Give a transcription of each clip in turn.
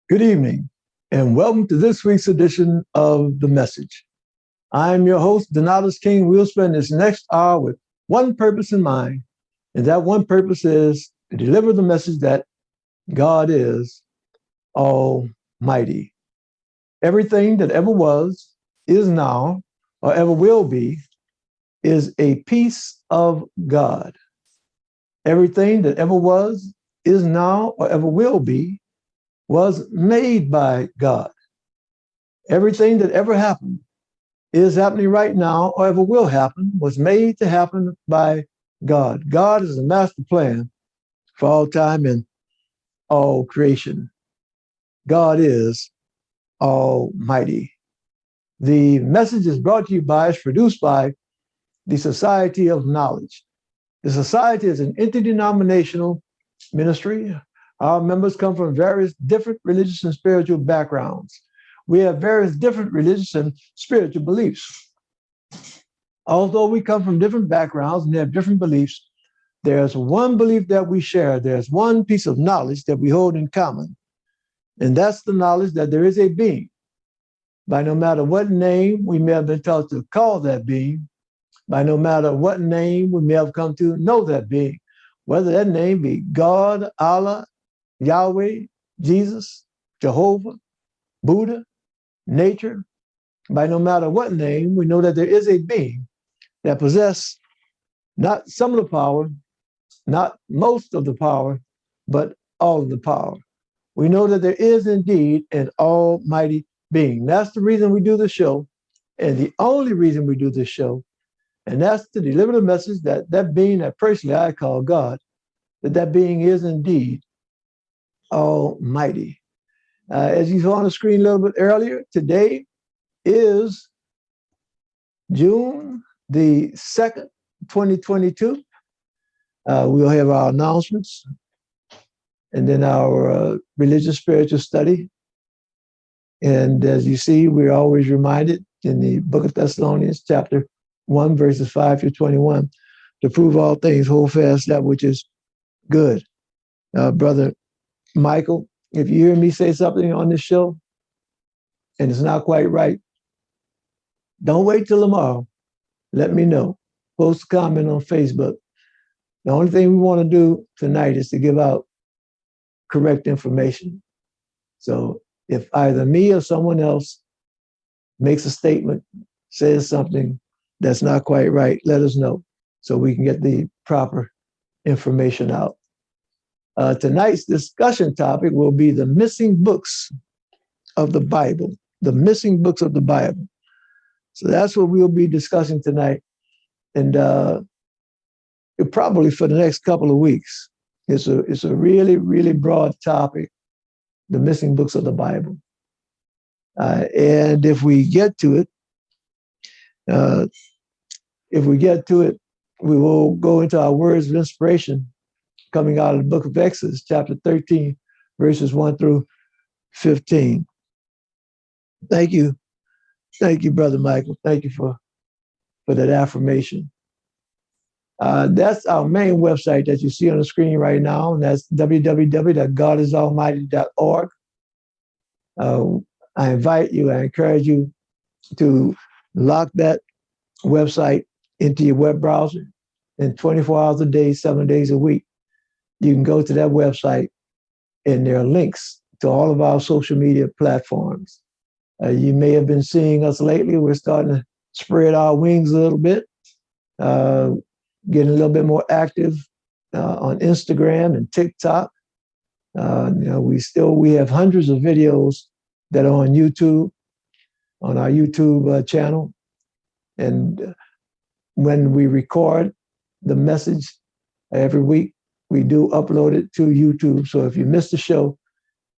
Good evening, and welcome to this week's edition of The Message. I'm your host, Donatus King. We'll spend this next hour with one purpose in mind, and that one purpose is to deliver the message that God is Almighty. Everything that ever was, is now, or ever will be, is a piece of God. Everything that ever was, is now, or ever will be, was made by God. Everything that ever happened is happening right now or ever will happen was made to happen by God. God is the master plan for all time and all creation. God is Almighty. The message is brought to you by, is produced by the Society of Knowledge. The Society is an interdenominational ministry. Our members come from various different religious and spiritual backgrounds. We have various different religious and spiritual beliefs. Although we come from different backgrounds and have different beliefs, there's one belief that we share. There's one piece of knowledge that we hold in common, and that's the knowledge that there is a being. By no matter what name we may have been taught to call that being, by no matter what name we may have come to know that being, whether that name be God, Allah, Yahweh, Jesus, Jehovah, Buddha, nature, by no matter what name, we know that there is a being that possesses not some of the power, not most of the power, but all of the power. We know that there is indeed an almighty being. That's the reason we do the show, and the only reason we do this show, and that's to deliver the message that that being that personally I call God, that being is indeed Almighty. As you saw on the screen a little bit earlier, today is June the 2nd, 2022. We'll have our announcements and then our religious spiritual study. And as you see, we're always reminded in the book of Thessalonians, chapter 1, verses 5 through 21, to prove all things, hold fast that which is good. Brother Michael, if you hear me say something on this show and it's not quite right, don't wait till tomorrow. Let me know. Post a comment on Facebook. The only thing we want to do tonight is to give out correct information. So if either me or someone else makes a statement, says something that's not quite right, let us know so we can get the proper information out. Tonight's discussion topic will be the missing books of the Bible, the missing books of the Bible. So that's what we'll be discussing tonight. And probably for the next couple of weeks. It's a really, really broad topic, the missing books of the Bible. And if we get to it, we will go into our words of inspiration coming out of the book of Exodus, chapter 13, verses 1 through 15. Thank you. Thank you, Brother Michael. Thank you for that affirmation. That's our main website that you see on the screen right now, and that's www.godisalmighty.org. I invite you, I encourage you to lock that website into your web browser, and 24 hours a day, 7 days a week, you can go to that website, and there are links to all of our social media platforms. You may have been seeing us lately. We're starting to spread our wings a little bit, getting a little bit more active on Instagram and TikTok. We have hundreds of videos that are on YouTube, on our YouTube channel. And when we record the message every week, we do upload it to YouTube. So if you missed the show,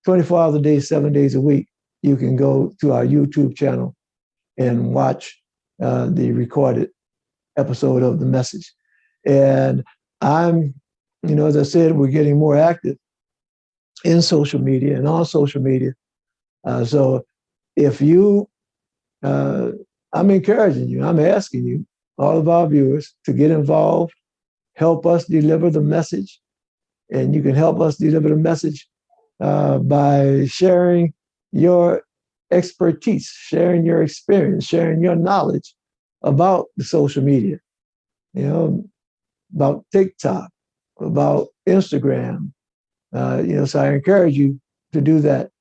24 hours a day, 7 days a week, you can go to our YouTube channel and watch the recorded episode of the message. And as I said, we're getting more active in social media and on social media. So if I'm encouraging you, I'm asking you, all of our viewers, to get involved, help us deliver the message. And you can help us deliver the message by sharing your expertise, sharing your experience, sharing your knowledge about the social media, you know, about TikTok, about Instagram. So I encourage you to do that.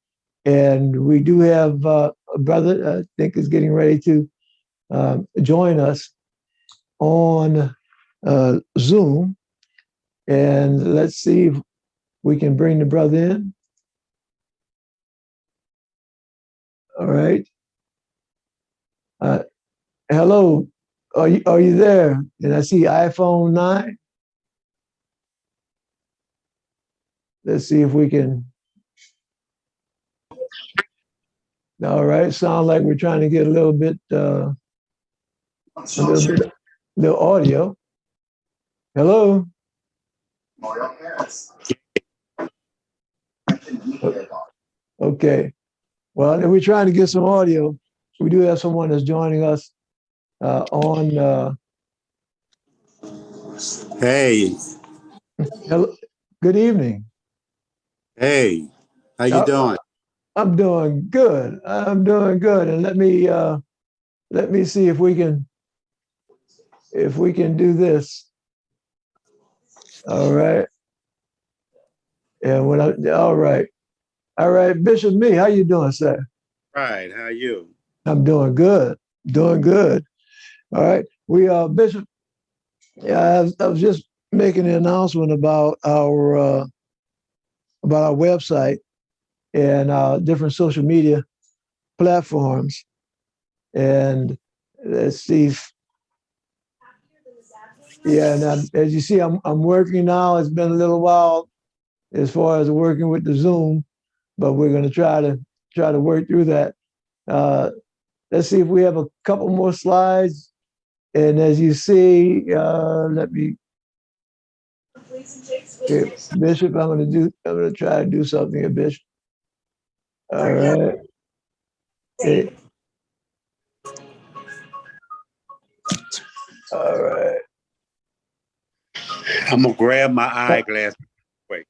And we do have a brother, I think, is getting ready to join us on Zoom. And let's see if we can bring the brother in. All right. Uh, Hello. Are you there? And I see iPhone 9. Let's see if we can. All right. Sound like we're trying to get a little bit, little audio. Hello. Okay. Well, we're trying to get some audio. We do have someone that's joining us on. Hey. Hello. Good evening. Hey. How you doing? I'm doing good. I'm doing good. And let me see if we can do this. All right. And all right. All right, Bishop Me, how you doing, sir? Right. How are you? I'm doing good. Doing good. All right. We Bishop, yeah, I was just making an announcement about our website and different social media platforms. And let's see. Yeah, and as you see, I'm working now. It's been a little while as far as working with the Zoom, but we're going to try to work through that. Uh, let's see if we have a couple more slides. And as you see, let me, okay, Bishop, I'm going to try to do something here, Bishop. All right. Okay. All right. I'm gonna grab my eyeglass. Wait.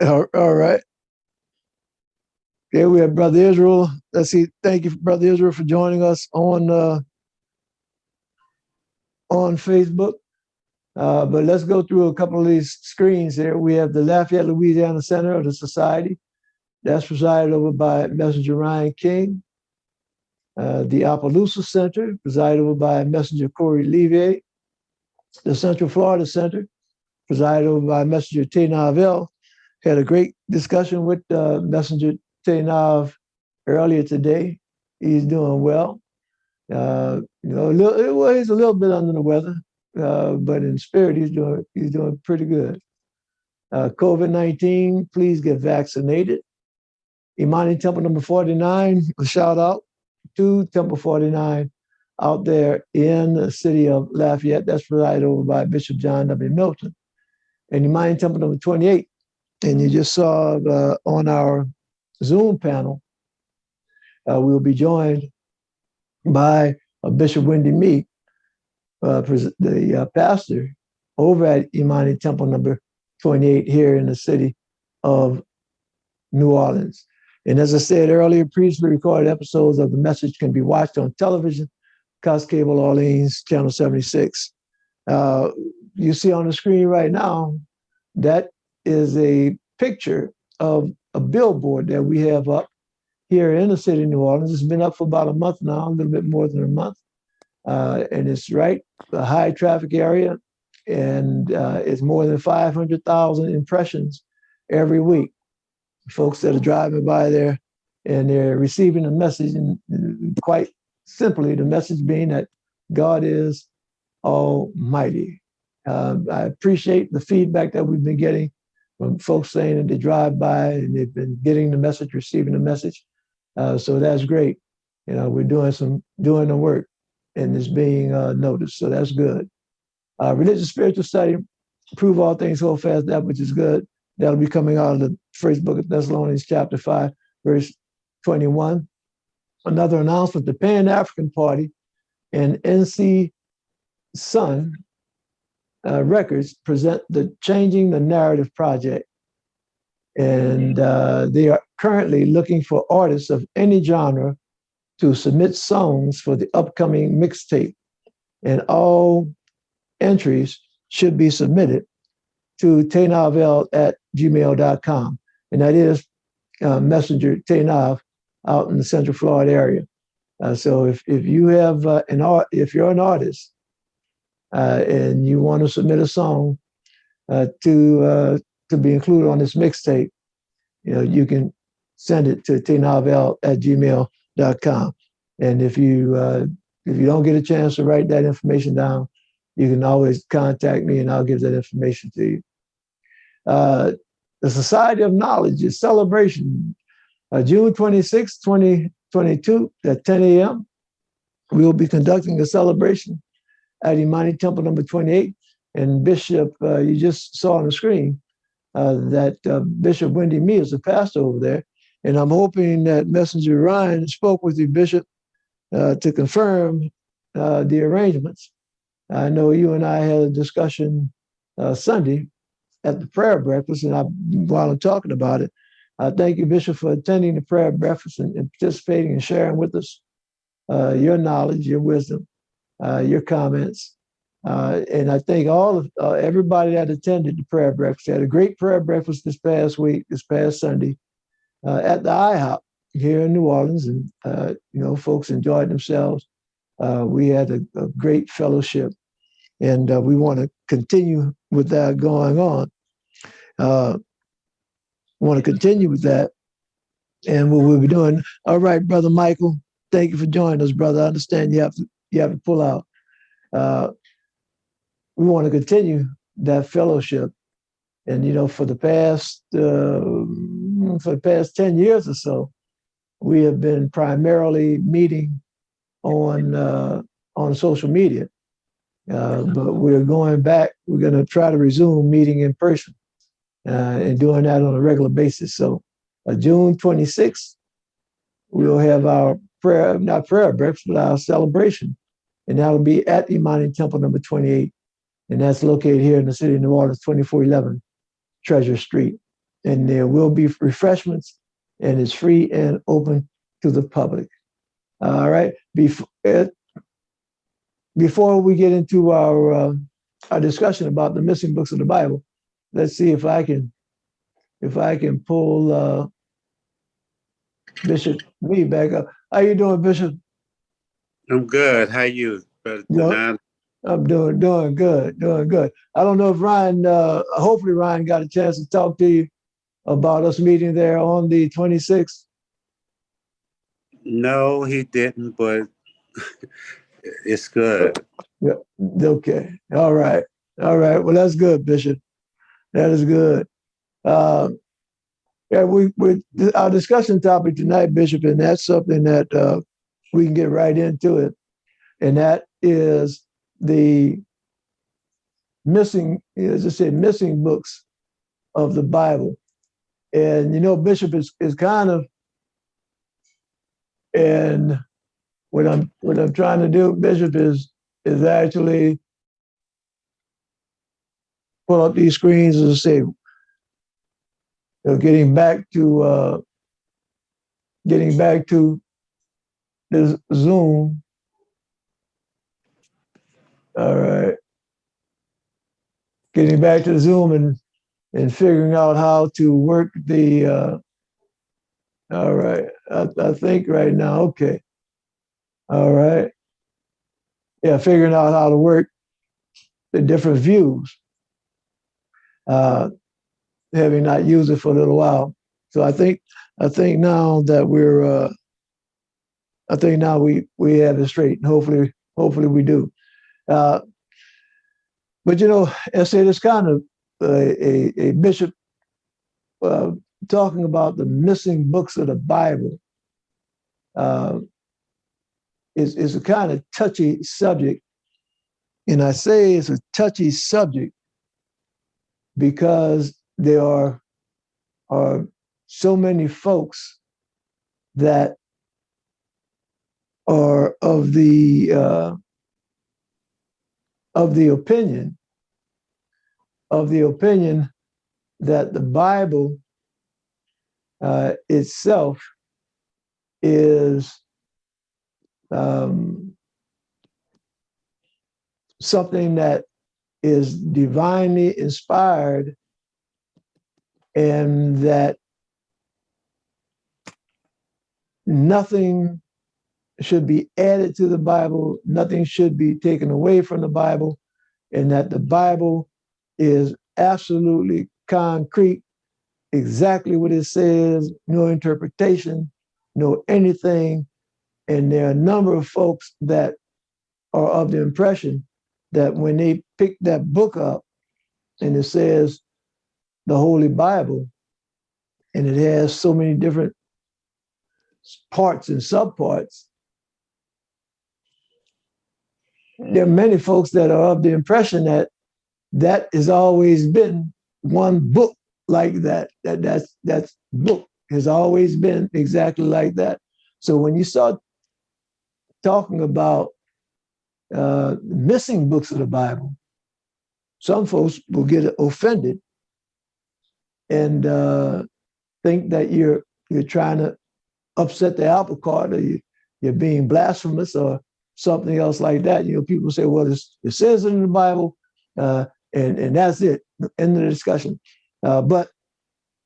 All right. Okay, we have Brother Israel. Let's see. Thank you, Brother Israel, for joining us on Facebook. But let's go through a couple of these screens here. We have the Lafayette, Louisiana Center of the Society. That's presided over by Messenger Ryan King. The Appaloosa Center, presided over by Messenger Corey Levier. The Central Florida Center, presided over by Messenger Tay Nav. Had a great discussion with Messenger Tay Nav earlier today. He's doing well. He's a little bit under the weather, but in spirit, he's doing pretty good. COVID-19, please get vaccinated. Imani Temple number 49, a shout out to Temple 49 out there in the city of Lafayette. That's presided over by Bishop John W. Milton. And Imani Temple number 28, and you just saw on our Zoom panel, we will be joined by Bishop Wendy Meek, the pastor over at Imani Temple number 28 here in the city of New Orleans. And as I said earlier, previously recorded episodes of the message can be watched on television, Cox Cable Orleans, Channel 76. You see on the screen right now, that is a picture of a billboard that we have up here in the city of New Orleans. It's been up for about a month now, a little bit more than a month. And it's right, a high traffic area, and it's more than 500,000 impressions every week. Folks that are driving by there and they're receiving a message, and quite simply, the message being that God is Almighty. I appreciate the feedback that we've been getting from folks saying that they drive by and they've been getting the message, receiving the message. So that's great. We're doing the work, and it's being noticed. So that's good. Religious spiritual study, prove all things, hold fast that which is good. That'll be coming out of the first book of Thessalonians, chapter 5, verse 21. Another announcement, the Pan-African Party and NC Sun Records present the Changing the Narrative project. And they are currently looking for artists of any genre to submit songs for the upcoming mixtape. And all entries should be submitted to taynavel@gmail.com. And that is Messenger Taynav out in the Central Florida area. So if you have if you're an artist and you want to submit a song to be included on this mixtape, you can send it to taynavel@gmail.com. And if you don't get a chance to write that information down, you can always contact me and I'll give that information to you. The Society of Knowledge is celebration. June 26, 2022 at 10 a.m. We will be conducting a celebration at Imani Temple number 28. And Bishop, you just saw on the screen that Bishop Wendy Mee is the pastor over there. And I'm hoping that Messenger Ryan spoke with you, Bishop, to confirm the arrangements. I know you and I had a discussion Sunday at the prayer breakfast, and while I'm talking about it, thank you, Bishop, for attending the prayer breakfast and participating and sharing with us your knowledge, your wisdom, your comments. And I thank everybody that attended the prayer breakfast. We had a great prayer breakfast this past Sunday, at the IHOP here in New Orleans, and folks enjoyed themselves. We had a great fellowship, and we want to continue with that going on. Want to continue with that, and what we'll be doing. All right, Brother Michael, thank you for joining us, brother. I understand you have to pull out. We want to continue that fellowship, and for the past 10 years or so, we have been primarily meeting on social media, but we're going back. We're going to try to resume meeting in person and doing that on a regular basis. So June 26th, we'll have our not prayer breakfast, but our celebration. And that'll be at Imani Temple number 28. And that's located here in the city of New Orleans, 2411 Treasure Street. And there will be refreshments, and it's free and open to the public. All right. Before we get into our discussion about the missing books of the Bible, let's see if I can pull Bishop Mee back up. How you doing, Bishop? I'm good. How you, Brother Tanan? I'm doing good. I don't know if Ryan, hopefully Ryan got a chance to talk to you about us meeting there on the 26th. No, he didn't, but it's good. Yeah. Okay. All right. Well, that's good, Bishop. That is good. Yeah, our discussion topic tonight, Bishop, and that's something that we can get right into it, and that is the missing books of the Bible. And Bishop is kind of, and what I'm trying to do, Bishop, is actually pull up these screens and say, getting back to this Zoom. All right. Getting back to the Zoom and figuring out how to work the all right. I think right now, okay. All right. Yeah, figuring out how to work the different views. Having not used it for a little while. So I think now that we're I think now we have it straight, and hopefully we do. But I say this kind of a bishop talking about the missing books of the Bible is a kind of touchy subject, and I say it's a touchy subject because there are so many folks that are of the opinion that the Bible itself is something that is divinely inspired, and that nothing should be added to the Bible, nothing should be taken away from the Bible, and that the Bible is absolutely concrete, exactly what it says, no interpretation, no anything. And there are a number of folks that are of the impression that when they pick that book up and it says the Holy Bible, and it has so many different parts and subparts, there are many folks that are of the impression that that has always been one book like that. That's book has always been exactly like that. So when you start talking about missing books of the Bible, some folks will get offended and think that you're trying to upset the apple cart, or you're being blasphemous or something else like that. You know, people say, well, it says it in the Bible, and that's it, end of the discussion. But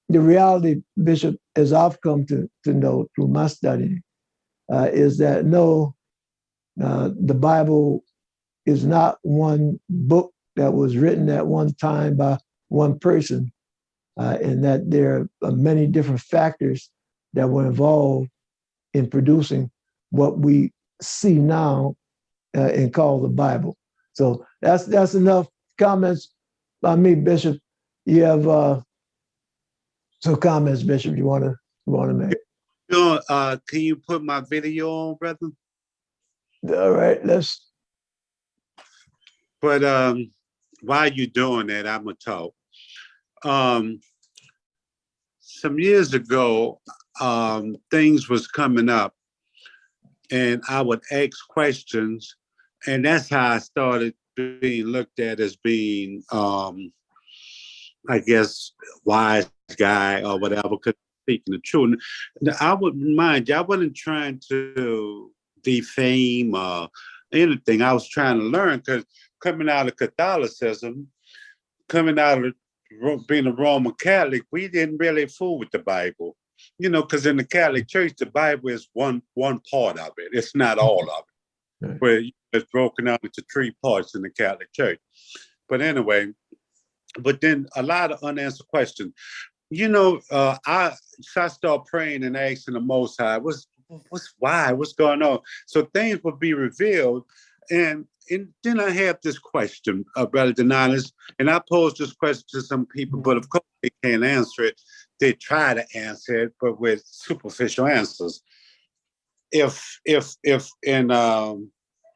the reality, Bishop, as I've come to know through my study, is that no, the Bible is not one book that was written at one time by one person, and that there are many different factors that were involved in producing what we see now and call the Bible. So that's enough comments by me, Bishop. You have some comments, Bishop, you want to make? Can you put my video on, brother? All right, let's. But while you're doing that, I'm gonna talk. Some years ago, things was coming up, and I would ask questions, and that's how I started being looked at as being, I guess, wise guy or whatever, because speaking the truth. I would remind you, I wasn't trying to defame or anything. I was trying to learn, because coming out of Catholicism, coming out of being a Roman Catholic, we didn't really fool with the Bible. You know, because in the Catholic Church, the Bible is one part of it. It's not all of it. Right. Where it's broken out into three parts in the Catholic Church. But anyway, but then a lot of unanswered questions. You know, I start praying and asking the Most High, what's going on? So things would be revealed. And then I have this question, Brother Denialist, and I pose this question to some people, but of course they can't answer it. They try to answer it, but with superficial answers. If in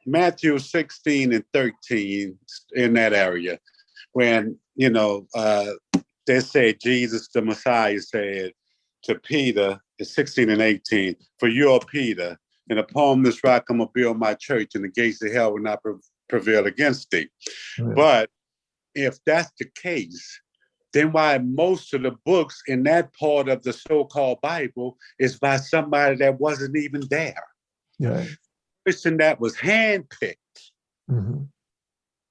Matthew 16 and 13, in that area, when, you know, they say Jesus, the Messiah, said to Peter, in 16 and 18, for you are Peter, and upon this rock I'm going to build my church, and the gates of hell will not prevail against thee. Right. But if that's the case, then why most of the books in that part of the so-called Bible is by somebody that wasn't even there? Yeah. Person that was handpicked. Mm-hmm.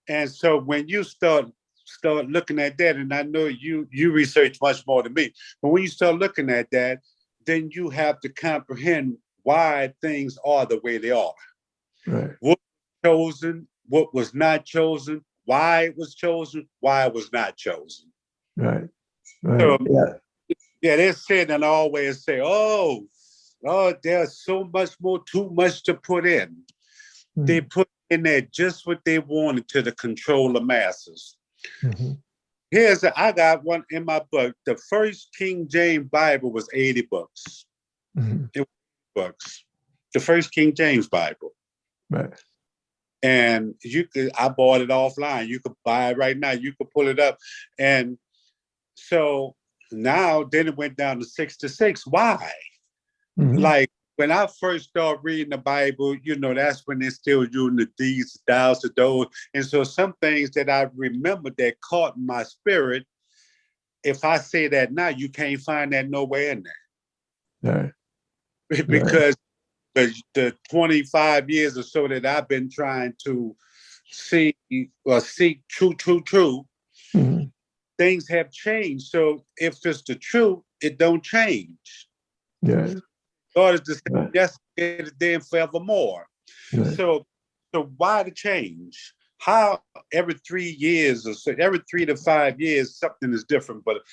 And so when you start looking at that, and I know you research much more than me, but when you start looking at that, then you have to comprehend why things are the way they are. Right. What was chosen, what was not chosen, why it was chosen, why it was not chosen. Right. Right. So, yeah, they said and always say, oh, there's so much more, too much to put in. Mm-hmm. They put in there just what they wanted to control the masses. Mm-hmm. I got one in my book. The first King James Bible was 80 books. Mm-hmm. It was books. The first King James Bible. Right. And I bought it offline. You could buy it right now. You could pull it up. And so now, then it went down to 66. Why? Mm-hmm. Like, when I first started reading the Bible, you know, that's when they're still using the these, the thous, the those. And so some things that I remember that caught in my spirit, if I say that now, you can't find that nowhere in there. Right. Right. because the 25 years or so that I've been trying to see or seek true, Mhm. things have changed. So if it's the truth, it don't change. Yeah. God is the same Right. yesterday, today, and forevermore. Right. So, so why the change? How every 3 years or so, every 3 to 5 years, something is different. But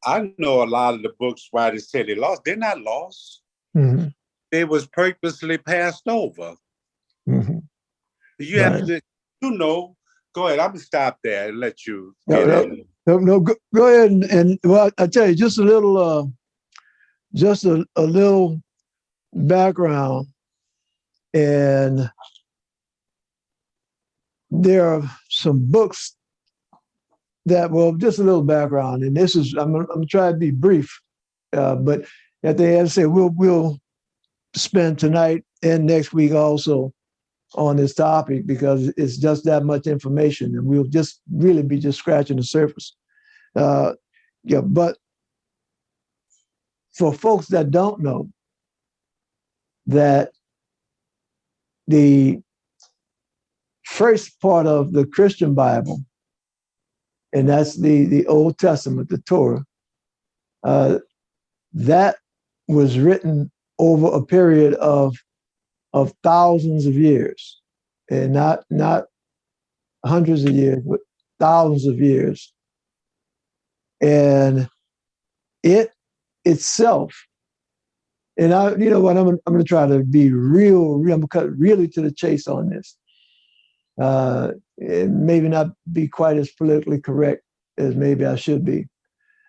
I know a lot of the books writers say they lost. They're not lost. Mhm. They was purposely passed over. Mhm. You have Right. to, you know. Go ahead. I'm gonna stop there and let you No, get no, in. no, no, go ahead and well, I tell you, just a little background, and there are some books that, well, just a little background, and this is I'm trying to be brief, but at the end, say we'll spend tonight and next week also on this topic because it's just that much information, and we'll just really be just scratching the surface. Uh, yeah, but for folks that don't know that the first part of the Christian Bible, and that's the Old Testament, the Torah, uh, that was written over a period of thousands of years, and not hundreds of years, but thousands of years, and it itself. And you know what, I'm going to try to be real. I'm going to cut really to the chase on this. And maybe not be quite as politically correct as maybe I should be.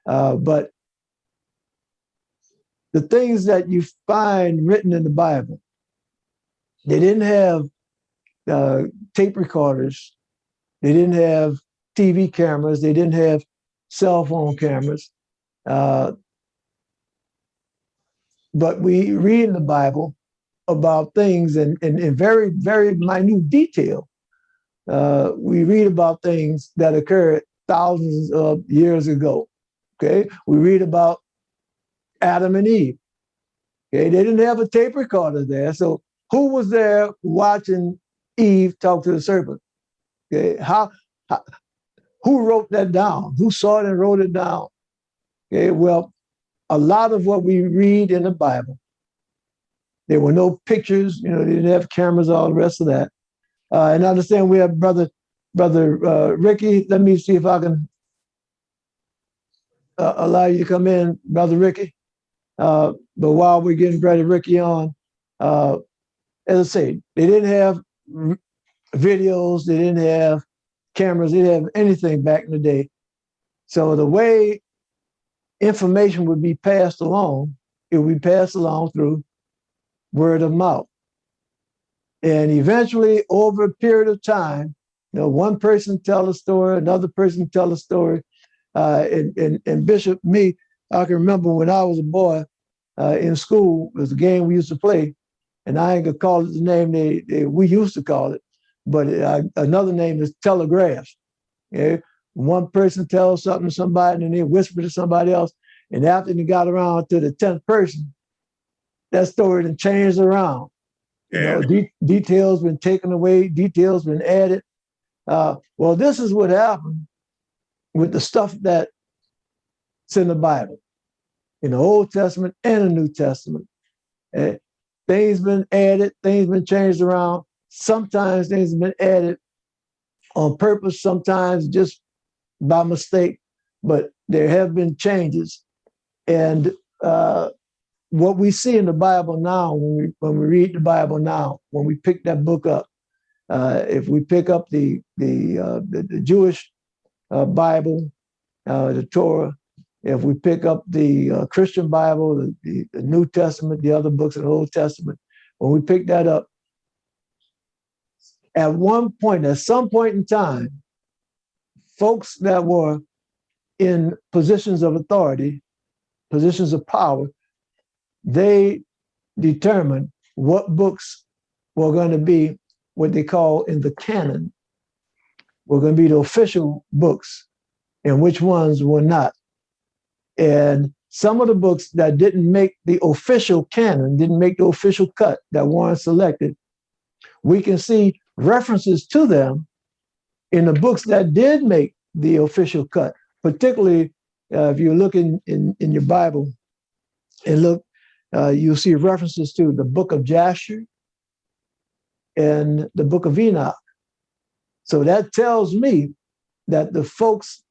But the things that you find written in the Bible, they didn't have uh, tape recorders, they didn't have TV cameras, they didn't have cell phone cameras. Uh, but we read in the Bible about things in very, very minute detail. We read about things that occurred thousands of years ago. Okay, we read about Adam and Eve. Okay, they didn't have a tape recorder there, so who was there watching Eve talk to the serpent? Okay, how who wrote that down? Who saw it and wrote it down? Okay, well, a lot of what we read in the Bible, there were no pictures. You know, they didn't have cameras, all the rest of that. And I understand we have brother Ricky. Let me see if I can allow you to come in, brother Ricky. But while we're getting brother Ricky on, uh, as I say, they didn't have videos, they didn't have cameras, they didn't have anything back in the day. So the way information would be passed along, it would be passed along through word of mouth. And eventually, over a period of time, you know, one person tell a story, another person tell a story. And Bishop, me, I can remember when I was a boy in school, it was a game we used to play, and I ain't gonna call it the name we used to call it, but another name is telegraph. Yeah? One person tells something to somebody, and they whisper to somebody else, and after they got around to the 10th person, that story then changed around. You Yeah. know, details been taken away, details been added. Well, this is what happened with the stuff that's in the Bible, in the Old Testament and the New Testament. Uh, Things been added, things been changed around. Sometimes things have been added on purpose, sometimes just by mistake, but there have been changes. And what we see in the Bible now, when we read the Bible now, when we pick that book up, if we pick up the Jewish Bible, the Torah, if we pick up the Christian Bible, the New Testament, the other books of the Old Testament, when we pick that up, at some point in time, folks that were in positions of authority, positions of power, they determined what books were going to be what they call in the canon, were going to be the official books, and which ones were not. And some of the books that didn't make the official canon, didn't make the official cut that Warren selected, we can see references to them in the books that did make the official cut. Particularly if you look in your Bible and look, you'll see references to the book of Jasher and the book of Enoch. So that tells me that the folks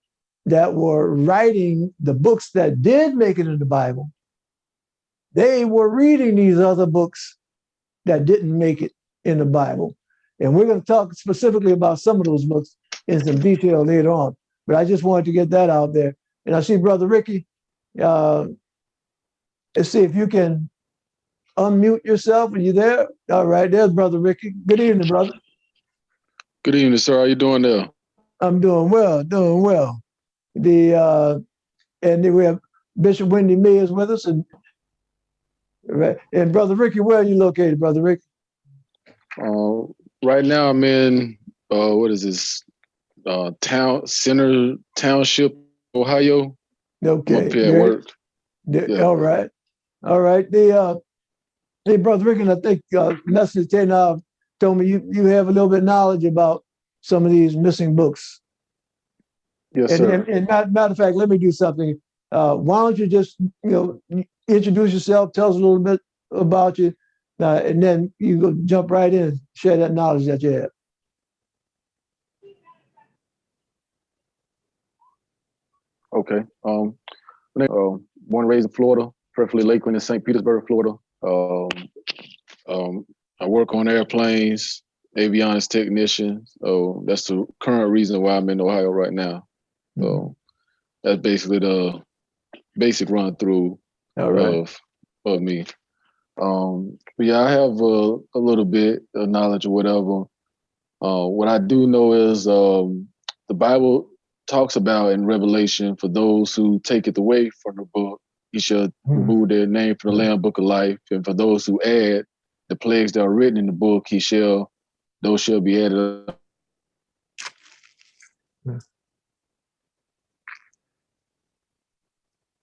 that were writing the books that did make it in the Bible, they were reading these other books that didn't make it in the Bible. And we're going to talk specifically about some of those books in some detail later on. But I just wanted to get that out there. And I see Brother Ricky. Let's see if you can unmute yourself. Are you there? All right, there's Brother Ricky. Good evening, brother. Good evening, sir. How you doing there? I'm doing well, doing well. And then we have Bishop Wendy Mears with us, and Brother Ricky, where are you located, Brother Ricky? Right now, I'm in what is this? Center Township, Ohio. Okay, I'm up here at work. Yeah. All right. Hey, Brother Ricky, and I think Message 10 told me you have a little bit of knowledge about some of these missing books. Yes, sir. And matter of fact, let me do something. Why don't you just introduce yourself, tell us a little bit about you, and then you go jump right in, share that knowledge that you have. Okay. Born and raised in Florida, preferably Lakeland and St. Petersburg, Florida. I work on airplanes, avionics technician. So that's the current reason why I'm in Ohio right now. So that's basically the basic run through of me. But yeah, I have a little bit of knowledge or whatever. What I do know is the Bible talks about in Revelation, for those who take it away from the book, he shall remove their name from the Lamb Book of Life. And for those who add the plagues that are written in the book, those shall be added.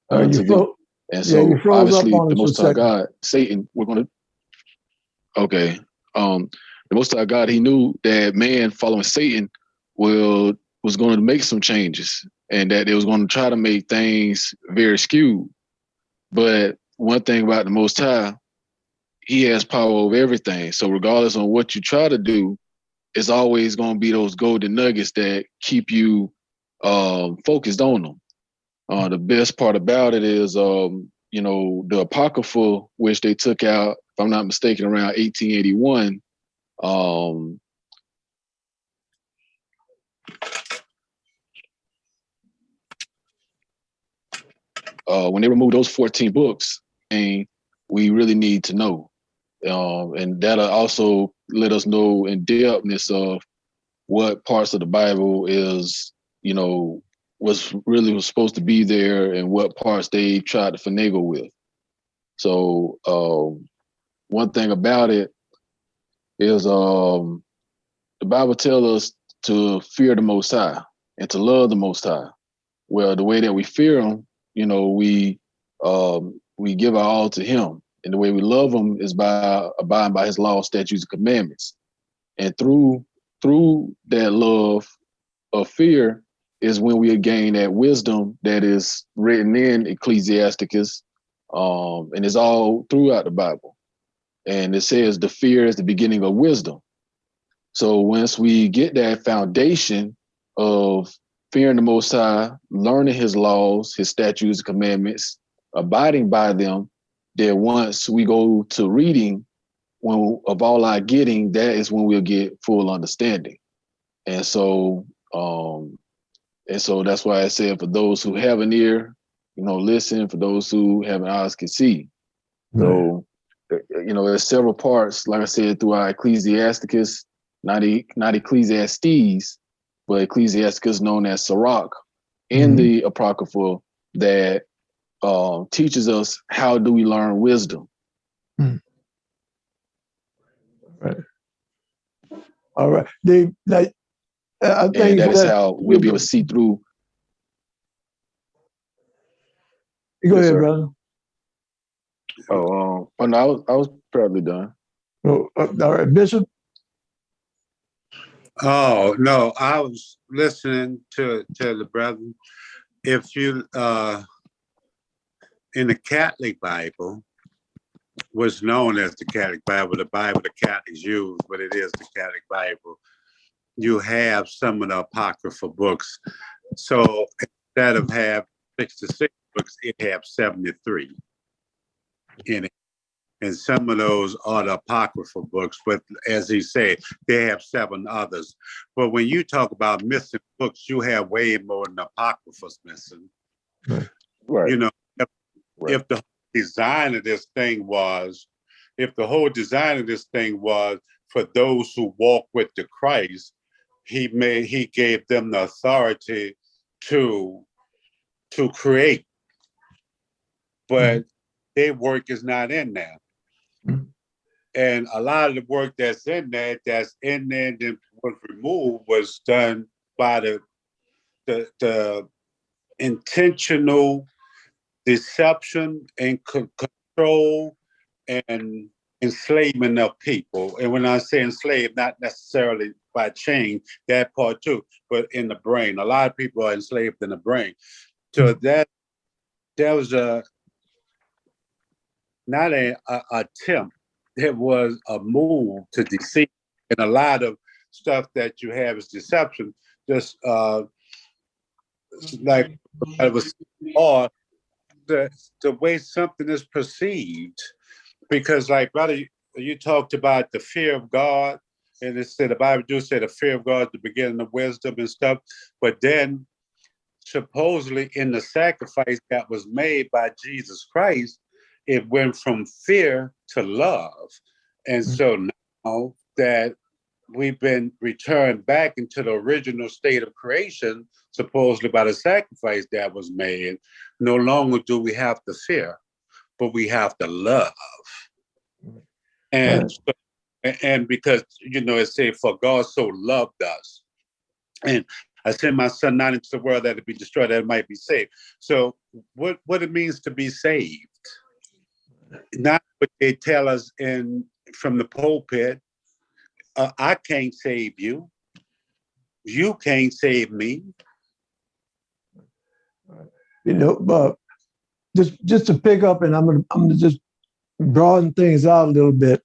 And so obviously the Most High God, Satan, the Most High God, he knew that man following Satan was going to make some changes and that it was going to try to make things very skewed. But one thing about the Most High, he has power over everything. So regardless of what you try to do, it's always going to be those golden nuggets that keep you focused on them. The best part about it is, the Apocrypha, which they took out, if I'm not mistaken, around 1881. When they removed those 14 books, and we really need to know. And that'll also let us know in depthness of what parts of the Bible is, was supposed to be there and what parts they tried to finagle with. So one thing about it is the Bible tells us to fear the Most High and to love the Most High. Well, the way that we fear him, we give our all to him. And the way we love him is by abiding by his laws, statutes, and commandments. And through that love of fear is when we gain that wisdom that is written in Ecclesiasticus, and it's all throughout the Bible. And it says the fear is the beginning of wisdom. So once we get that foundation of fearing the Most High, learning his laws, his statutes, and commandments, abiding by them, then once we go to reading, of all our getting, that is when we'll get full understanding. And so that's why I said, for those who have an ear, listen. For those who have an eyes, can see. Right. So, there's several parts, like I said, throughout Ecclesiasticus, not Ecclesiastes, but Ecclesiasticus, known as Sirach, in the Apocrypha, that teaches us how do we learn wisdom. Right. All right. I think and that is how we'll be able to see through. You go Yes, ahead, sir. brother. Oh no, I was probably done. All right, Bishop. Oh no, I was listening to the brother. If you in the Catholic Bible, was known as the Catholic Bible, the Bible the Catholics use, but it is the Catholic Bible. You have some of the apocryphal books. So instead of have 66 books, it have 73 in it. And some of those are the apocryphal books, but as he said, they have 7 others. But when you talk about missing books, you have way more than apocryphals missing. Right. You know, Right. if the design of this thing was, if the whole design of this thing was for those who walk with the Christ, he gave them the authority to create, but their work is not in there. And a lot of the work that's in there and then was removed was done by the intentional deception and control and enslavement of people. And when I say enslaved, not necessarily by chain, that part too, but in the brain. A lot of people are enslaved in the brain. So that was not an attempt. It was a move to deceive. And a lot of stuff that you have is deception. Just like it was, or the way something is perceived. Because, like, brother, you talked about the fear of God, and it said the Bible do say the fear of God is the beginning of wisdom and stuff. But then, supposedly, in the sacrifice that was made by Jesus Christ, it went from fear to love. And so now that we've been returned back into the original state of creation, supposedly by the sacrifice that was made, no longer do we have to fear, but we have to love. And and because it say for God so loved us, and I sent my son not into the world that it be destroyed, that it might be saved. So what it means to be saved, not what they tell us from the pulpit. I can't save you. You can't save me. Just to pick up, and I'm gonna just broaden things out a little bit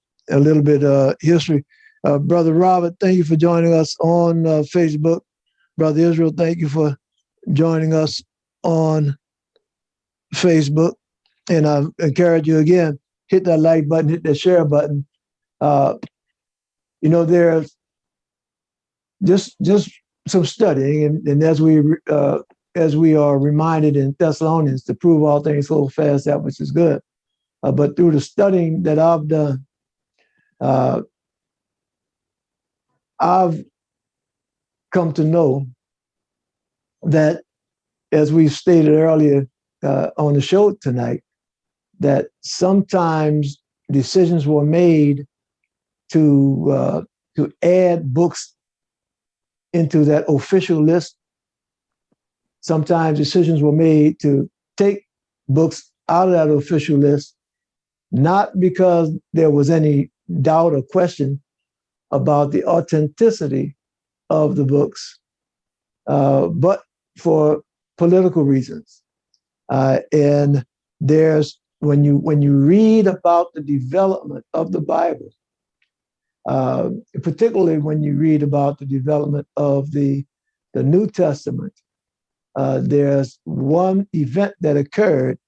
history. Brother Robert, thank you for joining us on Facebook. Brother Israel, thank you for joining us on Facebook. And I encourage you again, hit that like button, hit that share button. There's just some studying, and as we are reminded in Thessalonians to prove all things, hold fast that which is good. But through the studying that I've done, I've come to know that, as we stated earlier on the show tonight, that sometimes decisions were made to add books into that official list. Sometimes decisions were made to take books out of that official list, not because there was any doubt or question about the authenticity of the books, but for political reasons. And there's when you read about the development of the Bible, particularly when you read about the development of the New Testament, there's one event that occurred,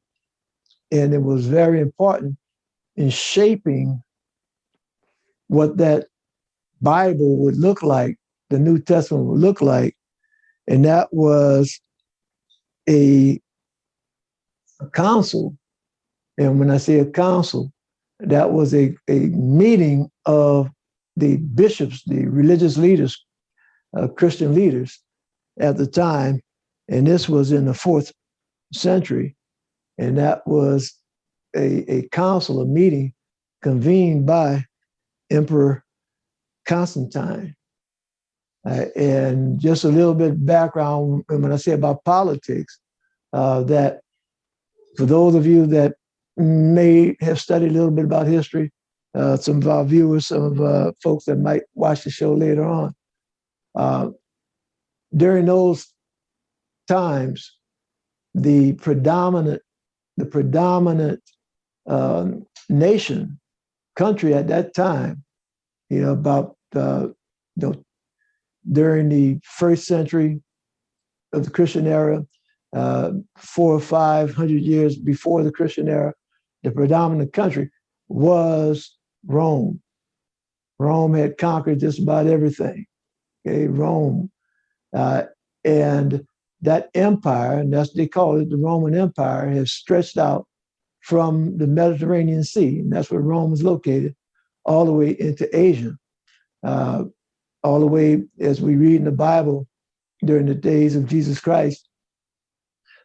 and it was very important in shaping what that Bible would look like, the New Testament would look like, and that was a council. And when I say a council, that was a meeting of the bishops, the religious leaders, Christian leaders at the time. And this was in the 4th century. And that was a council, a meeting convened by Emperor Constantine. And just a little bit of background when I say about politics, that For those of you that may have studied a little bit about history, some of our viewers, some of folks that might watch the show later on, during those times, the predominant country at that time, about during the first century of the Christian era, 400 or 500 years before the Christian era, the predominant country was Rome. Rome had conquered just about everything. Okay, Rome, and that empire, and that's they call it the Roman Empire, has stretched out from the Mediterranean Sea, and that's where Rome is located, all the way into Asia, all the way, as we read in the Bible, during the days of Jesus Christ,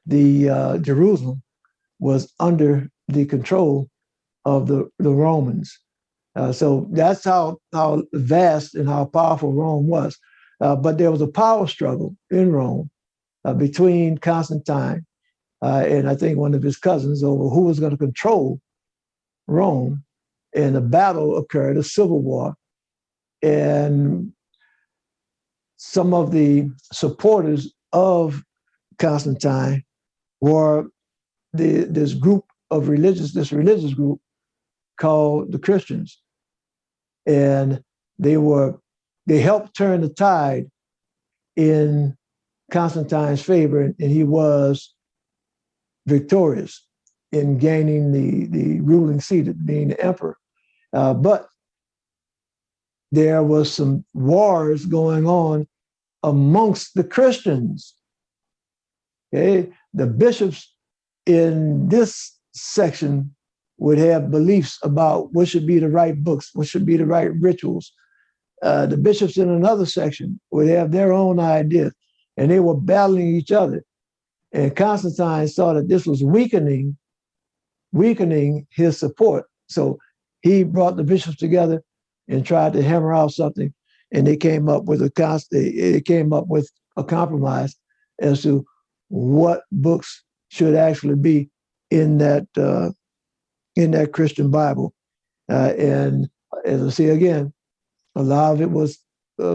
the Jerusalem was under the control of the Romans. So that's how vast and how powerful Rome was. But there was a power struggle in Rome between Constantine and I think one of his cousins over who was going to control Rome. And a battle occurred, a civil war. And some of the supporters of Constantine were this religious group called the Christians. And they helped turn the tide in Constantine's favor, and he was victorious in gaining the ruling seat of being the emperor. But there was some wars going on amongst the Christians. Okay, the bishops in this section would have beliefs about what should be the right books, what should be the right rituals. The bishops in another section would have their own ideas, and they were battling each other. And Constantine saw that this was weakening his support. So he brought the bishops together and tried to hammer out something, and they came up with a compromise as to what books should actually be in that Christian Bible. And as I say again, a lot of it was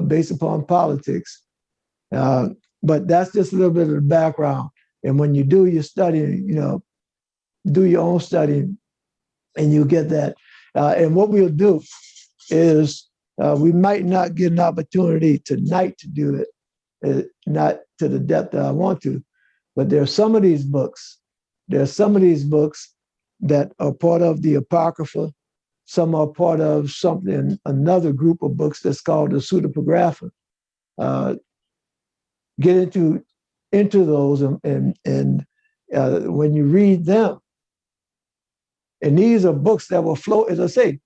based upon politics. But that's just a little bit of the background. And when you do your studying, do your own studying, and you get that. And what we'll do is we might not get an opportunity tonight to do it, not to the depth that I want to, but there are some of these books. That are part of the Apocrypha. Some are part of another group of books that's called the Pseudepigrapha. Get into those, and when you read them, and these are books that were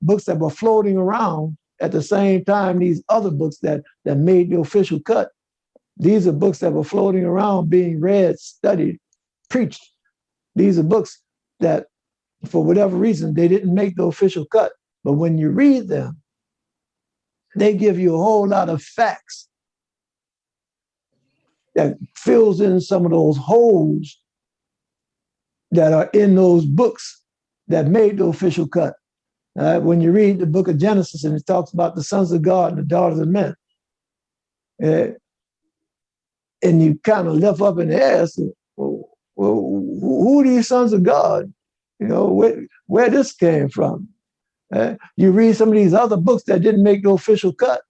books that were floating around at the same time these other books that made the official cut. These are books that were floating around, being read, studied, preached. These are books that, for whatever reason, they didn't make the official cut. But when you read them, they give you a whole lot of facts that fills in some of those holes that are in those books that made the official cut. When you read the book of Genesis and it talks about the sons of God and the daughters of men, and you kind of lift up in the air and say, well, who are these sons of God? Where this came from. You read some of these other books that didn't make the official cut,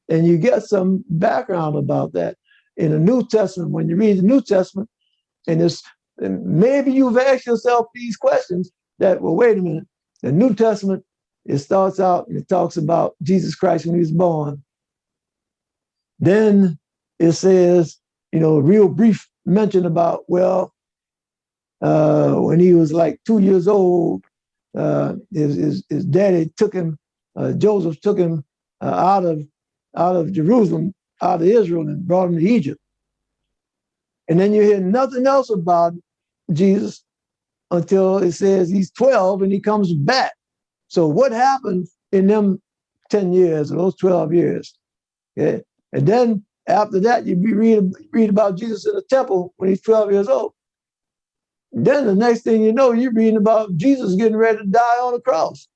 and you get some background about that. In the New Testament, when you read the New Testament, and maybe you've asked yourself these questions that, well, wait a minute. The New Testament, it starts out and it talks about Jesus Christ when he was born. Then it says, a real brief mention about, when he was like 2 years old, his daddy took him, Joseph took him out of Jerusalem, out of Israel, and brought him to Egypt. And then you hear nothing else about Jesus until it says he's 12 and he comes back. So what happened in them 10 years, or those 12 years? Okay? And then after that, you read about Jesus in the temple when he's 12 years old. Then the next thing you know, you're reading about Jesus getting ready to die on the cross.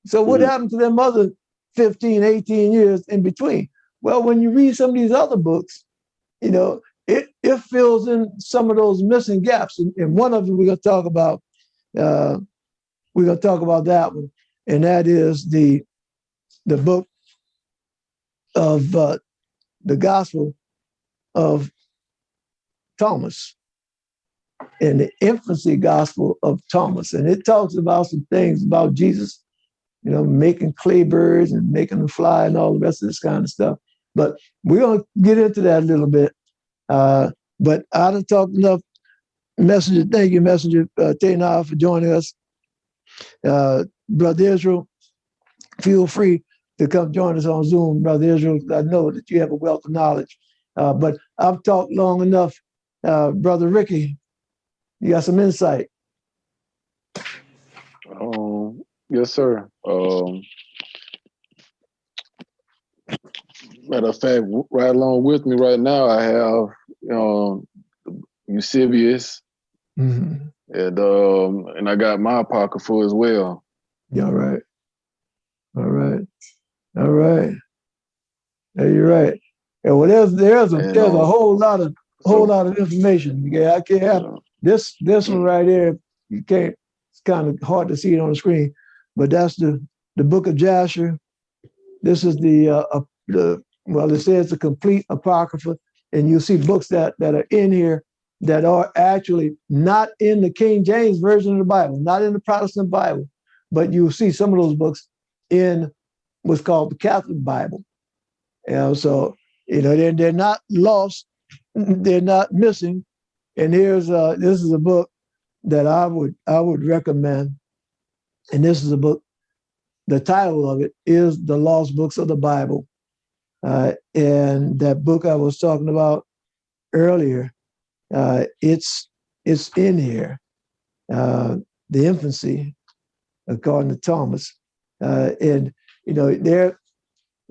So what happened to them other 15, 18 years in between? Well, when you read some of these other books, you know, it fills in some of those missing gaps. And one of them we're going to talk about, that one, and that is the book of the Gospel of Thomas, and the infancy Gospel of Thomas. And it talks about some things about Jesus, you know, making clay birds and making them fly and all the rest of this kind of stuff. But we're going to get into that a little bit. But I done talked enough. Messenger, thank you, Messenger Tena, for joining us. Brother Israel, feel free to come join us on Zoom. Brother Israel, I know that you have a wealth of knowledge. But I've talked long enough. Brother Ricky, you got some insight. Yes, sir. Matter of fact, right along with me right now, I have Eusebius, and I got my apocryphal as well. Yeah, all right. Yeah, you're right. Yeah, well, there's a whole lot of information. Yeah, I can't have this one right here. You can't. It's kind of hard to see it on the screen, but that's the book of Jasher. This is it says the complete apocrypha, and you'll see books that are in here that are actually not in the King James version of the Bible, not in the Protestant Bible, but you'll see some of those books in what's called the Catholic Bible. So they're not lost, they're not missing. And this is a book that I would recommend, and this is a book. The title of it is The Lost Books of the Bible. And that book I was talking about earlier, it's in here, the infancy, according to Thomas. And, there,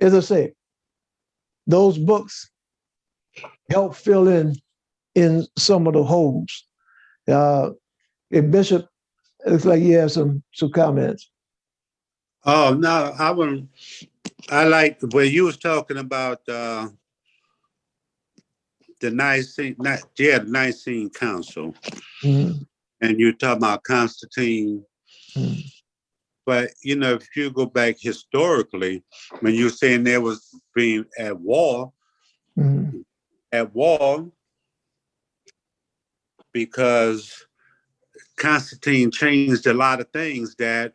as I say, those books help fill in some of the holes. And Bishop, it looks like you have some comments. Oh, no, I like the way you was talking about the Nicene Council, and you're talking about Constantine. But if you go back historically, when you're saying there was being at war, because Constantine changed a lot of things that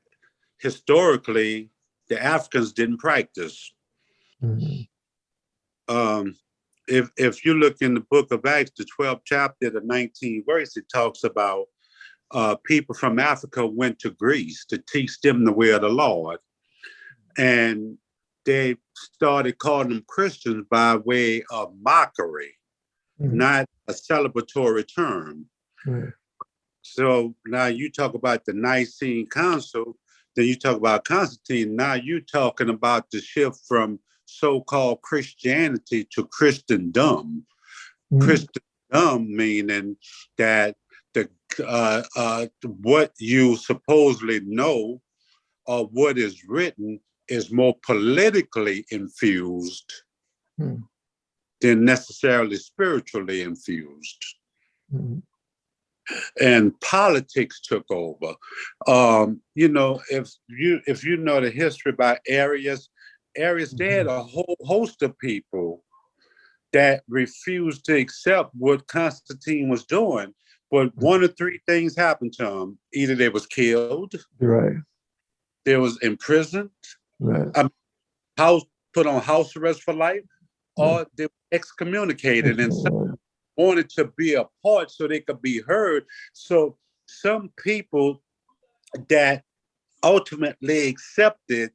historically the Africans didn't practice. If you look in the book of Acts, the 12th chapter, the 19th verse, it talks about people from Africa went to Greece to teach them the way of the Lord. And they started calling them Christians by way of mockery, not a celebratory term. So now you talk about the Nicene Council, then you talk about Constantine. Now you're talking about the shift from so-called Christianity to Christendom. Christendom meaning that what you supposedly know or what is written is more politically infused than necessarily spiritually infused. And politics took over. If you know the history about Arius, they had a whole host of people that refused to accept what Constantine was doing. But one of three things happened to them. Either they was killed, right, they was imprisoned, right, put on house arrest for life, or they were excommunicated, and some wanted to be a part so they could be heard. So some people that ultimately accepted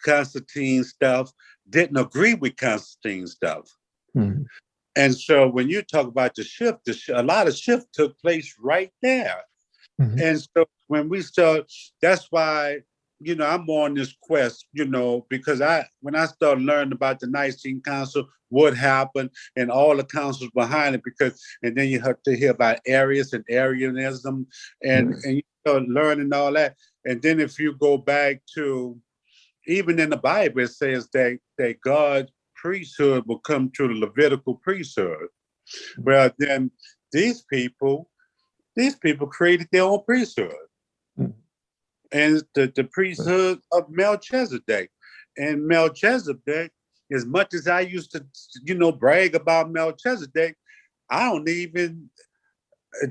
Constantine's stuff didn't agree with Constantine's stuff. And so when you talk about the shift, a lot of shift took place right there. And so when we start, that's why I'm on this quest, because when I started learning about the Nicene Council, what happened, and all the councils behind it, and then you have to hear about Arius and Arianism, and you start learning all that. And then if you go back to, even in the Bible, it says that God's priesthood will come through the Levitical priesthood. Well, then these people created their own priesthood. And the priesthood of Melchizedek. And Melchizedek, as much as I used to, brag about Melchizedek,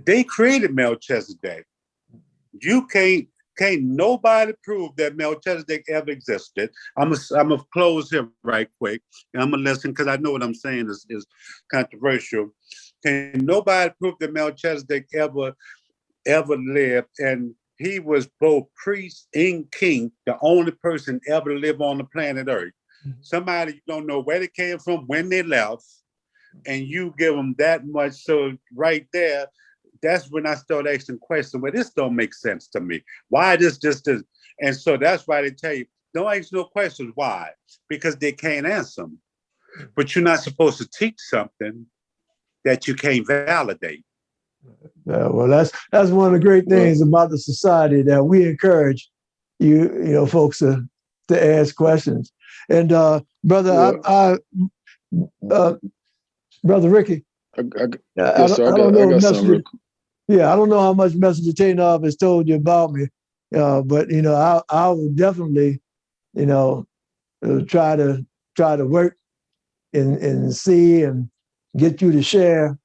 they created Melchizedek. You can't nobody prove that Melchizedek ever existed. I'm gonna close here right quick, and I'm gonna listen because I know what I'm saying is controversial. Can nobody prove that Melchizedek ever lived? And he was both priest and king, the only person ever to live on the planet Earth. Somebody you don't know where they came from, when they left, and you give them that much. So right there, that's when I start asking questions. Well, this don't make sense to me. Why this just is? And so that's why they tell you, don't ask no questions. Why? Because they can't answer them. But you're not supposed to teach something that you can't validate. Well, that's one of the great things about the society, that we encourage you folks to ask questions. And brother, brother Ricky, I don't know message. Yeah, I don't know how much Messenger Tainov has told you about me, but I will definitely try to work and see and get you to share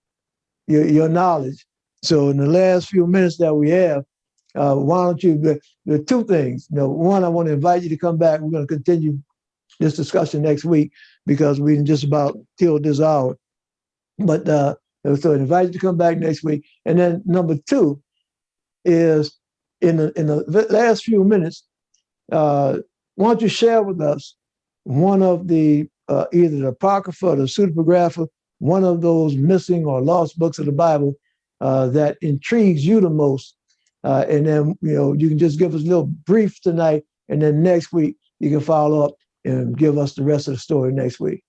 your knowledge. So in the last few minutes that we have, why don't you, there are two things. One, I want to invite you to come back. We're going to continue this discussion next week because we just about killed this hour. But so I invite you to come back next week. And then number two is in the last few minutes, why don't you share with us one of the either the Apocrypha or the Pseudepigrapha, one of those missing or lost books of the Bible that intrigues you the most, and then you can just give us a little brief tonight, and then next week you can follow up and give us the rest of the story next week.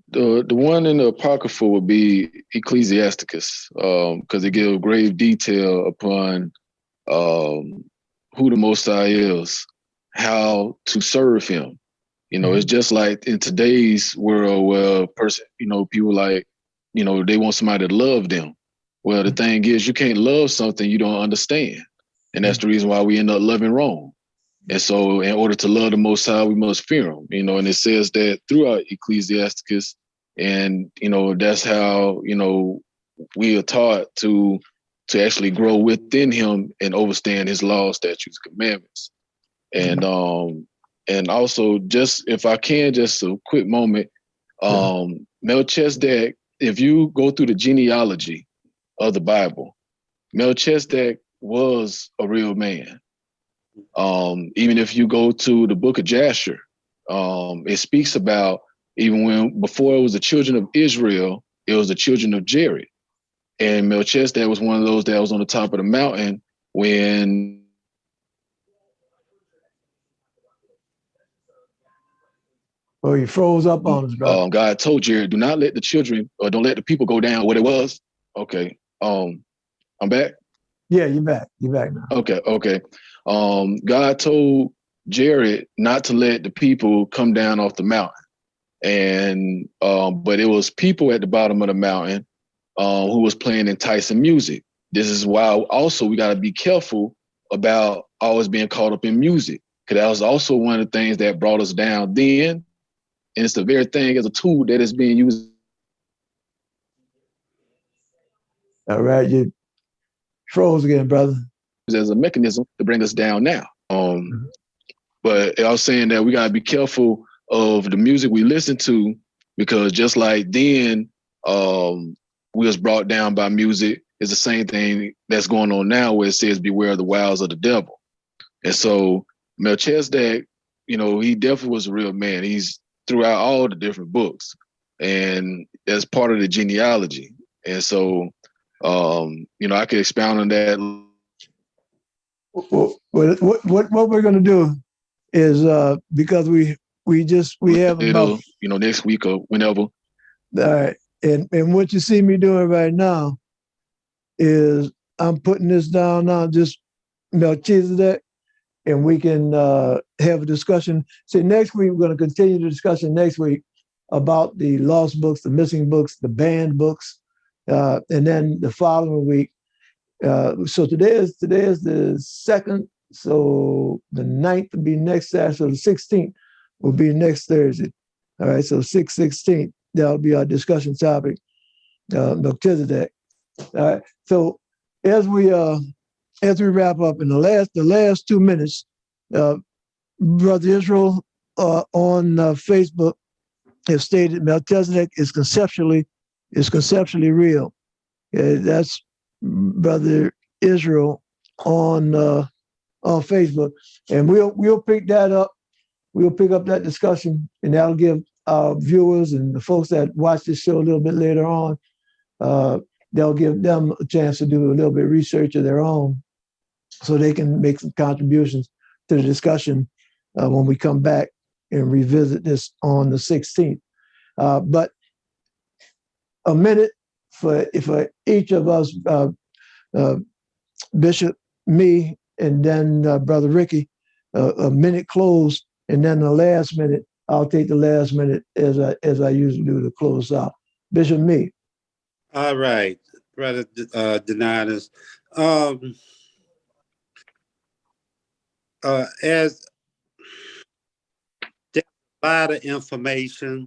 The one in the Apocrypha would be Ecclesiasticus, because it gives grave detail upon who the Most High is, how to serve Him. It's just like in today's world where people like, they want somebody to love them. Well, the thing is, you can't love something you don't understand. And that's the reason why we end up loving wrong. And so in order to love the Most High, we must fear Him, and it says that throughout Ecclesiasticus. And, that's how, we are taught to actually grow within Him and understand His laws, statutes, commandments. And also, just if I can, just a quick moment, Melchizedek, if you go through the genealogy of the Bible, Melchizedek was a real man. Even if you go to the book of Jasher, it speaks about even before it was the children of Israel, it was the children of Jared. And Melchizedek was one of those that was on the top of the mountain when he froze up on us, bro. God told Jared, do not let the children, or don't let the people go down what it was. Okay. I'm back? Yeah, you're back. You're back now. Okay. God told Jared not to let the people come down off the mountain. And but it was people at the bottom of the mountain who was playing enticing music. This is why also we got to be careful about always being caught up in music, because that was also one of the things that brought us down then. And it's the very thing as a tool that is being used. All right, you froze again, brother. As a mechanism to bring us down now. But I was saying that we got to be careful of the music we listen to, because just like then we was brought down by music, it's the same thing that's going on now where it says beware of the wiles of the devil. And so Melchizedek, he definitely was a real man. He's throughout all the different books, and as part of the genealogy. And so I could expound on that. what we're going to do is because we have about next week or whenever. All right, and what you see me doing right now is I'm putting this down now, just Melchizedek, and we can have a discussion. See, next week we're going to continue the discussion next week about the lost books, the missing books, the banned books, and then the following week. So today is the 2nd, so the 9th will be next Saturday, so the 16th will be next Thursday. All right, so 6/16, that'll be our discussion topic, Melchizedek. All right, so as we wrap up in the last 2 minutes, Brother Israel on Facebook has stated Melchizedek is conceptually real. That's Brother Israel on Facebook, and we'll pick that up. We'll pick up that discussion, and that'll give our viewers and the folks that watch this show a little bit later on. They'll give them a chance to do a little bit of research of their own, so they can make some contributions to the discussion when we come back and revisit this on the 16th. But a minute for each of us, Bishop, me, and then Brother Ricky, a minute close, and then the last minute, I'll take the last minute as I usually do to close out. Bishop, me. All right, Brother Donatus. As there's a lot of information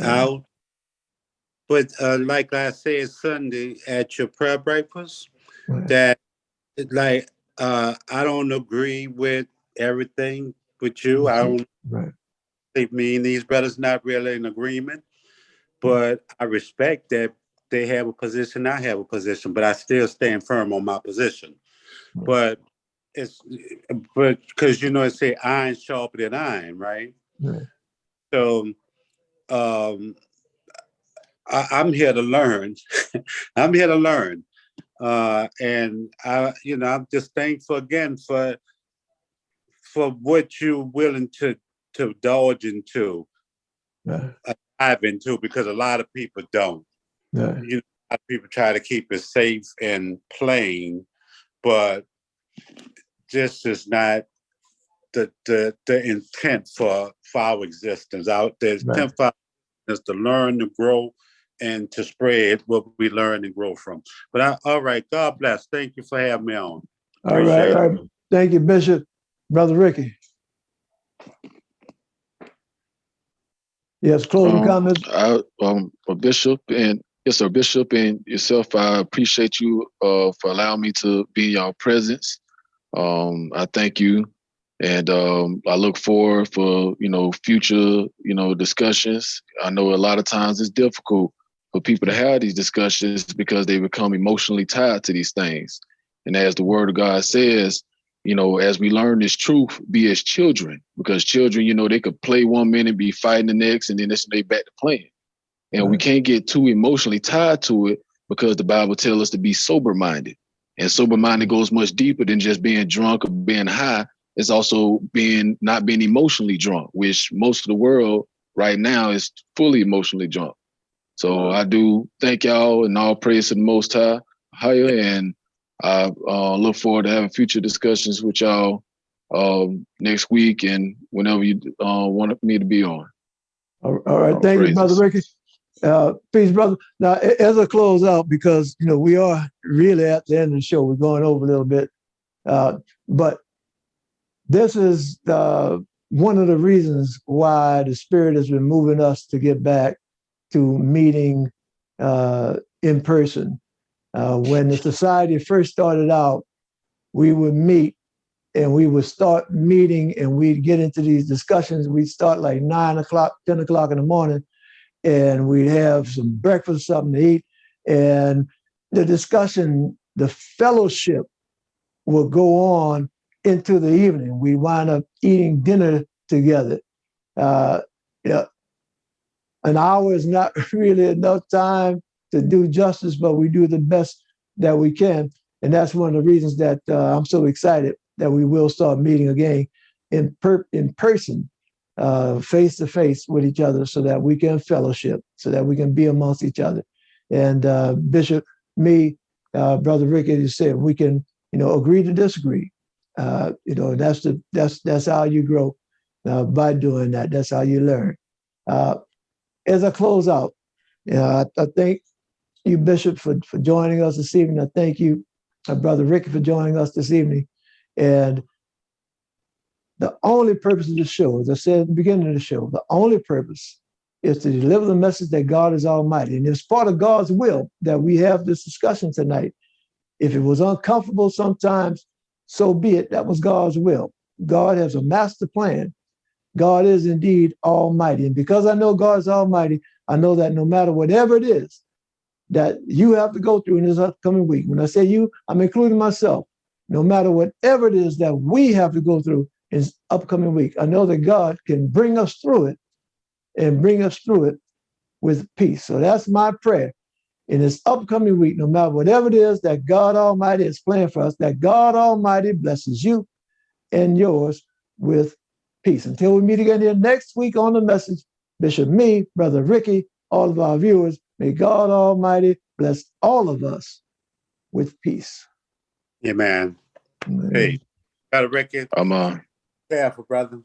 out, but like I said Sunday at your prayer breakfast, that like I don't agree with everything with you. I don't mean these brothers not really in agreement, but I respect that they have a position, I have a position, but I still stand firm on my position. But because it say iron sharper than iron, right? So I'm here to learn. I'm here to learn. And I'm just thankful again for what you're willing to indulge into, dive into, because a lot of people don't. A lot of people try to keep it safe and plain, but this is not the intent for our existence. The intent for our is to learn, to grow, and to spread what we learn and grow from. But all right, God bless. Thank you for having me on. All right. Thank you, Bishop. Brother Ricky. Yes, closing comments. Bishop and Bishop and yourself, I appreciate you for allowing me to be in your presence. I thank you, and I look forward for future discussions. I know a lot of times it's difficult for people to have these discussions because they become emotionally tied to these things. And as the Word of God says, as we learn this truth, be as children, because children, they could play 1 minute, be fighting the next, and then they back to playing. And we can't get too emotionally tied to it, because the Bible tells us to be sober-minded. And sober-minded goes much deeper than just being drunk or being high. It's also not being emotionally drunk, which most of the world right now is fully emotionally drunk. So I do thank y'all, and all praise to the Most High, and I look forward to having future discussions with y'all next week and whenever you want me to be on. All right. Thank you, Brother Ricky. Peace, brother. Now, as I close out, because we are really at the end of the show, we're going over a little bit, but this is one of the reasons why the Spirit has been moving us to get back to meeting in person. When the society first started out, we would meet and we would start meeting and we'd get into these discussions. We'd start like 9 o'clock, 10 o'clock in the morning, and we'd have some breakfast, something to eat. And the discussion, the fellowship would go on into the evening. We wind up eating dinner together. An hour is not really enough time to do justice, but we do the best that we can. And that's one of the reasons that I'm so excited that we will start meeting again in person, face to face with each other, so that we can fellowship, so that we can be amongst each other. And Bishop, me, Brother Rick, as you said, we can, agree to disagree. That's how you grow, by doing that. That's how you learn. As I close out, I thank you, Bishop, for joining us this evening. I thank you, Brother Ricky, for joining us this evening. And the only purpose of the show, as I said at the beginning of the show, the only purpose is to deliver the message that God is almighty. And it's part of God's will that we have this discussion tonight. If it was uncomfortable sometimes, so be it. That was God's will. God has a master plan. God is indeed almighty. And because I know God is almighty, I know that no matter whatever it is that you have to go through in this upcoming week, when I say you, I'm including myself, no matter whatever it is that we have to go through in this upcoming week, I know that God can bring us through it and bring us through it with peace. So that's my prayer in this upcoming week, no matter whatever it is that God Almighty is planning for us, that God Almighty blesses you and yours with peace. Until we meet again here next week on The Message, Bishop, me, Brother Ricky, all of our viewers, may God Almighty bless all of us with peace. Amen. Amen. Hey, Brother Ricky. I'm Careful, brother.